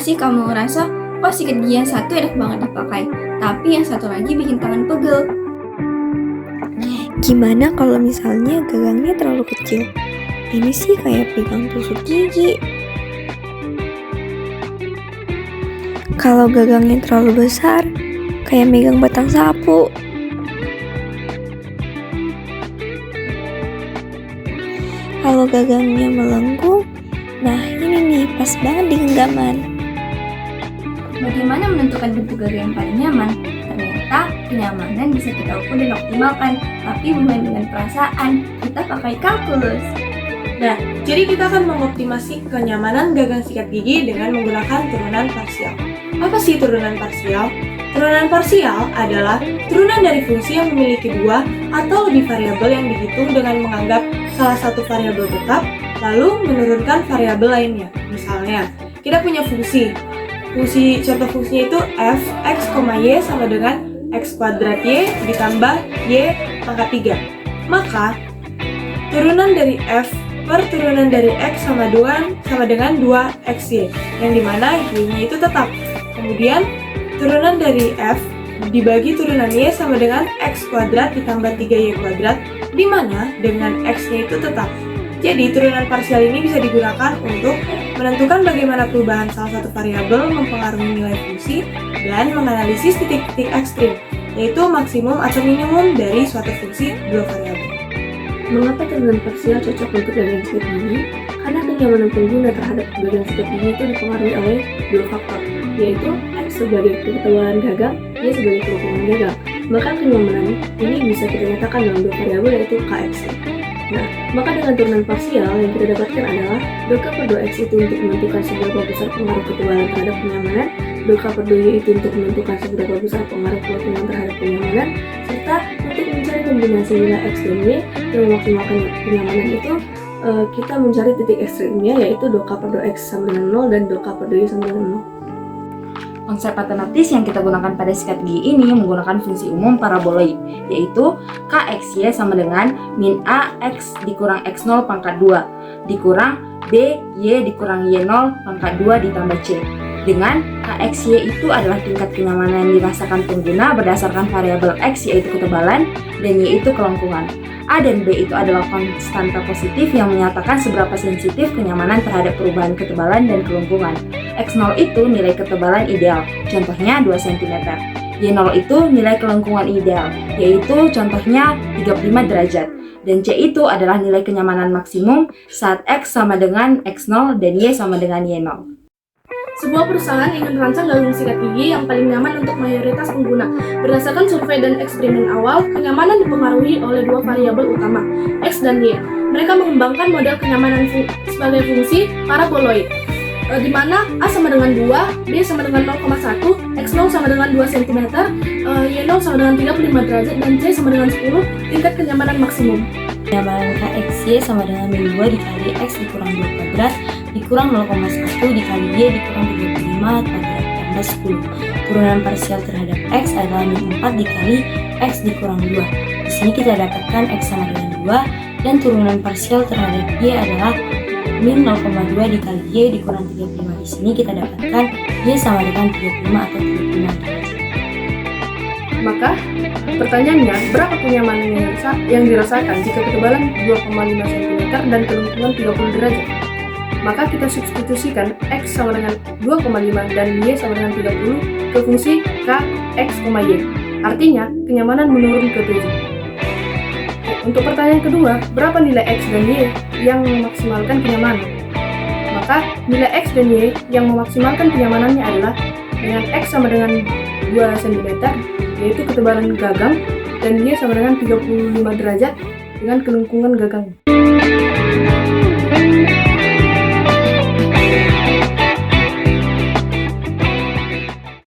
sih kamu ngerasa, wah sikat gigi yang satu enak banget dipakai, tapi yang satu lagi bikin tangan pegel? Gimana kalau misalnya gagangnya terlalu kecil? Ini sih kayak pegang tusuk gigi. Kalau gagangnya terlalu besar, kayak megang batang sapu. Kalau gagangnya melengkung, nah ini nih pas banget di genggaman. Bagaimana menentukan bentuk gagang yang paling nyaman? Ternyata kenyamanan bisa kita ukur dan optimalkan, tapi bukan dengan perasaan. Kita pakai kalkulus. Nah, jadi kita akan mengoptimasi kenyamanan gagang sikat gigi dengan menggunakan turunan parsial. Apa sih turunan parsial? Turunan parsial adalah turunan dari fungsi yang memiliki dua atau lebih variabel yang dihitung dengan menganggap salah satu variabel tetap, lalu menurunkan variabel lainnya. Misalnya, kita punya contoh fungsinya itu f x, y sama dengan x kuadrat y ditambah y pangkat 3. Maka, turunan dari f per turunan dari x sama dengan 2xy, yang dimana y-nya itu tetap. Kemudian, turunan dari f dibagi turunan y sama dengan x kuadrat ditambah 3y kuadrat, di mana dengan x-nya itu tetap. Jadi, turunan parsial ini bisa digunakan untuk menentukan bagaimana perubahan salah satu variabel mempengaruhi nilai fungsi dan menganalisis titik-titik ekstrim, yaitu maksimum atau minimum dari suatu fungsi dua variabel. Mengapa turunan parsial cocok untuk gagang sikat gigi? Karena kenyamanan pengguna terhadap gagang sikat gigi itu dipengaruhi oleh dua faktor, yaitu X sebagai ketebalan gagang, Y sebagai kelengkungan gagang. Maka kenyamanan ini bisa kita nyatakan dalam dua variabel yaitu Kx. Nah, maka dengan turunan parsial yang kita dapatkan adalah dou per dou X itu untuk menentukan seberapa besar pengaruh ketebalan terhadap kenyamanan, dou per dou Y itu untuk menentukan seberapa besar pengaruh kelengkungan terhadap kenyamanan, serta untuk mencari kombinasi nilai X dan Y yang memaksimalkan kenyamanan itu kita mencari titik ekstrimnya yaitu dou per dou X sama dengan 0 dan dou per dou Y sama dengan 0. Konsep matematis yang kita gunakan pada sikat gigi ini menggunakan fungsi umum paraboloid, yaitu KXY sama dengan min A X dikurang X0 pangkat 2 dikurang B Y dikurang Y0 pangkat 2 ditambah C. Dengan KXY itu adalah tingkat kenyamanan yang dirasakan pengguna berdasarkan variabel X yaitu ketebalan dan Y itu kelengkungan. A dan B itu adalah konstanta positif yang menyatakan seberapa sensitif kenyamanan terhadap perubahan ketebalan dan kelengkungan. X0 itu nilai ketebalan ideal, contohnya 2 cm. Y0 itu nilai kelengkungan ideal, yaitu contohnya 35 derajat. Dan C itu adalah nilai kenyamanan maksimum saat X sama dengan X0 dan Y sama dengan Y0. Sebuah perusahaan ingin merancang gagang sikat gigi yang paling nyaman untuk mayoritas pengguna. Berdasarkan survei dan eksperimen awal, kenyamanan dipengaruhi oleh dua variabel utama, X dan Y. Mereka mengembangkan model kenyamanan sebagai fungsi paraboloid, di mana A sama dengan 2, B sama dengan 0,1, X0 sama dengan 2 cm, Y0 sama dengan 35 derajat, dan C sama dengan 10, tingkat kenyamanan maksimum. Kenyamanan KXY sama dengan min 2 dikali X dikurang 2 kuadrat dikurang 0,1 dikali Y dikurang 35 kuadrat tambah 10. Turunan parsial terhadap X adalah min 4 dikali X dikurang 2. Di sini kita dapatkan X sama dengan 2 dan turunan parsial terhadap Y adalah min 0,2 dikali Y dikurang 35. Di sini kita dapatkan Y sama dengan 35 atau 35 derajat. Maka, pertanyaannya, berapa kenyamanan yang dirasakan jika ketebalan 2,5 cm dan kelengkungan 30 derajat? Maka kita substitusikan X sama dengan 2,5 dan Y sama dengan 30 ke fungsi K, X, Y. Artinya, kenyamanan menurun ke 7. Untuk pertanyaan kedua, berapa nilai X dan Y yang memaksimalkan kenyamanan? Maka, nilai X dan Y yang memaksimalkan kenyamanannya adalah dengan X sama dengan 2 cm, yaitu ketebalan gagang, dan Y sama dengan 35 derajat dengan kelengkungan gagang.